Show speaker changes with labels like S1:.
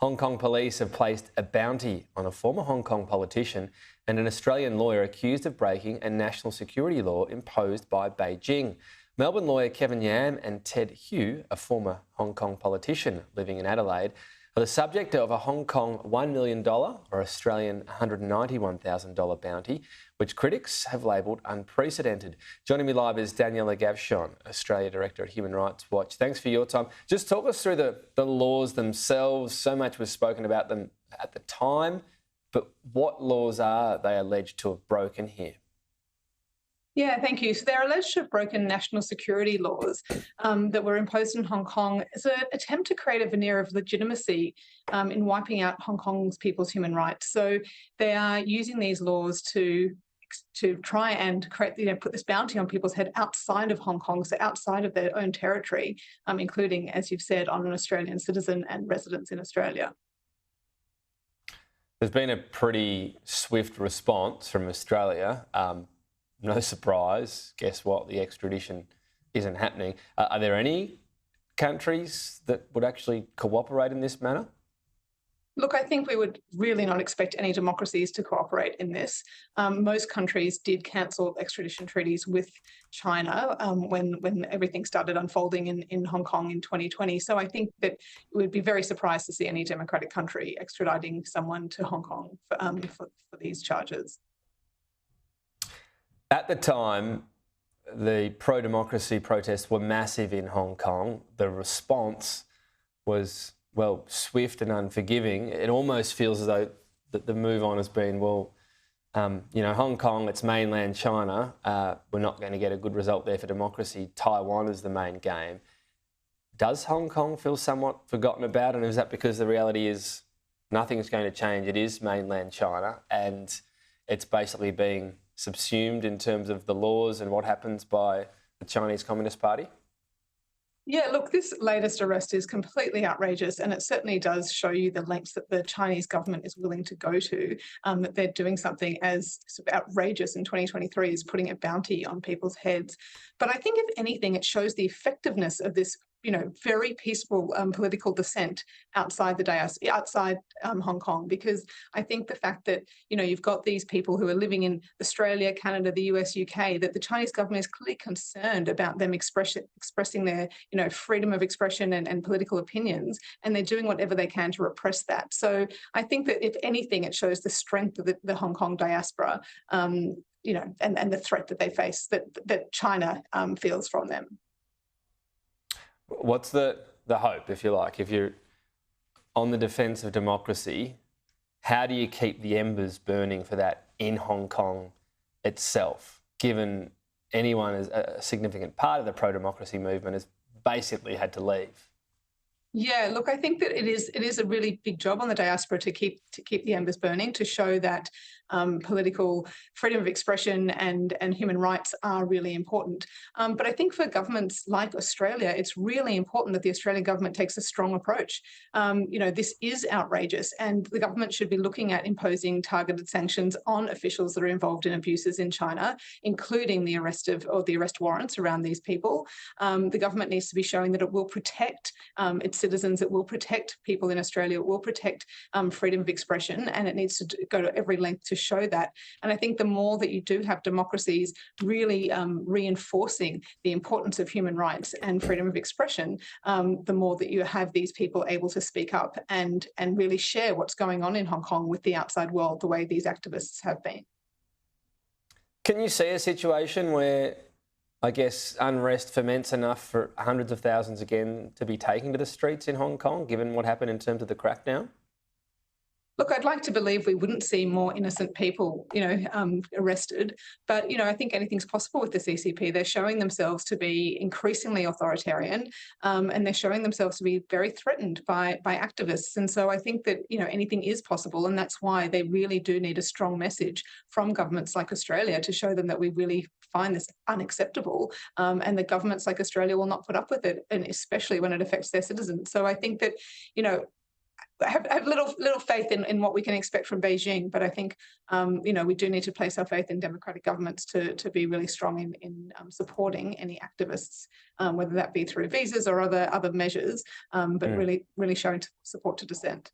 S1: Hong Kong police have placed a bounty on a former Hong Kong politician and an Australian lawyer accused of breaking a national security law imposed by Beijing. Melbourne lawyer Kevin Yam and Ted Hu, a former Hong Kong politician living in Adelaide, are the subject of a Hong Kong $1 million or Australian $191,000 bounty, which critics have labelled unprecedented. Joining me live is Daniela Gavshon, Australia Director at Human Rights Watch. Thanks for your time. Just talk us through the laws themselves. So much was spoken about them at the time, but what laws are they alleged to have broken here?
S2: Yeah, thank you. So they're alleged to have broken national security laws that were imposed in Hong Kong as an attempt to create a veneer of legitimacy in wiping out Hong Kong's people's human rights. So they are using these laws to try and create, put this bounty on people's head outside of Hong Kong, so outside of their own territory, including, as you've said, on an Australian citizen and residents in Australia.
S1: There's been a pretty swift response from Australia. No surprise, guess what? The extradition isn't happening. Are there any countries that would actually cooperate in this manner?
S2: Look, I think we would really not expect any democracies to cooperate in this. Most countries did cancel extradition treaties with China when everything started unfolding in Hong Kong in 2020. So I think that we would be very surprised to see any democratic country extraditing someone to Hong Kong for these charges.
S1: At the time, the pro-democracy protests were massive in Hong Kong. The response was, well, swift and unforgiving. It almost feels as though the move on has been, Hong Kong, it's mainland China. We're not going to get a good result there for democracy. Taiwan is the main game. Does Hong Kong feel somewhat forgotten about? And is that because the reality is nothing's going to change? It is mainland China and it's basically being subsumed in terms of the laws and what happens by the Chinese Communist Party?
S2: Yeah, look, this latest arrest is completely outrageous, and it certainly does show you the lengths that the Chinese government is willing to go to, that they're doing something as sort of outrageous in 2023 as putting a bounty on people's heads. But I think, if anything, it shows the effectiveness of this very peaceful political dissent outside Hong Kong, because I think the fact that, you've got these people who are living in Australia, Canada, the US, UK, that the Chinese government is clearly concerned about them expressing their, freedom of expression and political opinions, and they're doing whatever they can to repress that. So I think that, if anything, it shows the strength of the Hong Kong diaspora, and the threat that they face, that China feels from them.
S1: What's the hope, if you like? If you're on the defence of democracy, how do you keep the embers burning for that in Hong Kong itself, given anyone as a significant part of the pro-democracy movement has basically had to leave?
S2: Yeah, look, I think that it is a really big job on the diaspora to keep the embers burning, to show that political freedom of expression and human rights are really important. But I think for governments like Australia, it's really important that the Australian government takes a strong approach. This is outrageous, and the government should be looking at imposing targeted sanctions on officials that are involved in abuses in China, including the arrest warrants around these people. The government needs to be showing that it will protect its citizens, it will protect people in Australia, it will protect freedom of expression, and it needs to go to every length to show that. And I think the more that you do have democracies really reinforcing the importance of human rights and freedom of expression, the more that you have these people able to speak up and really share what's going on in Hong Kong with the outside world, the way these activists have been.
S1: Can you see a situation where, I guess, unrest ferments enough for hundreds of thousands again to be taken to the streets in Hong Kong, given what happened in terms of the crackdown?
S2: Look, I'd like to believe we wouldn't see more innocent people, arrested. But, I think anything's possible with the CCP. They're showing themselves to be increasingly authoritarian, and they're showing themselves to be very threatened by activists. And so I think that, anything is possible. And that's why they really do need a strong message from governments like Australia to show them that we really find this unacceptable, and that governments like Australia will not put up with it, and especially when it affects their citizens. So I think that, I have little faith in what we can expect from Beijing, but I think we do need to place our faith in democratic governments to be really strong in supporting any activists, whether that be through visas or other measures, but really showing support to dissent.